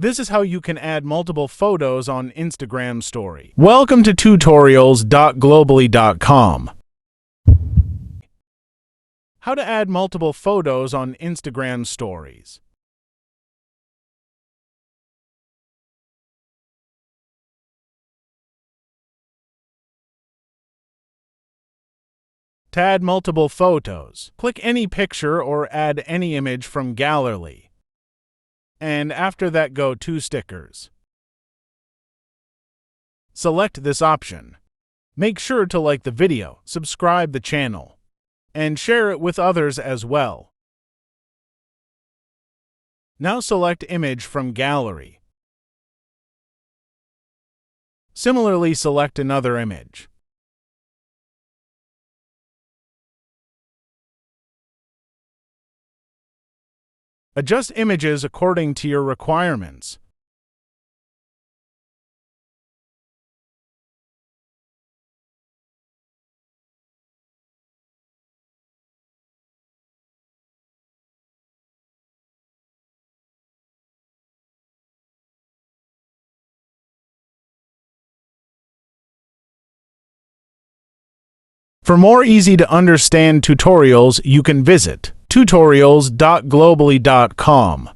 This is how you can add multiple photos on Instagram Story. Welcome to tutorials.globally.com. How to add multiple photos on Instagram Stories. To add multiple photos, click any picture or add any image from Gallery. And after that, go to Stickers. Select this option. Make sure to like the video, subscribe the channel, and share it with others as well. Now select Image from Gallery. Similarly, select another image. Adjust images according to your requirements. For more easy-to-understand tutorials, you can visit tutorials.globally.com.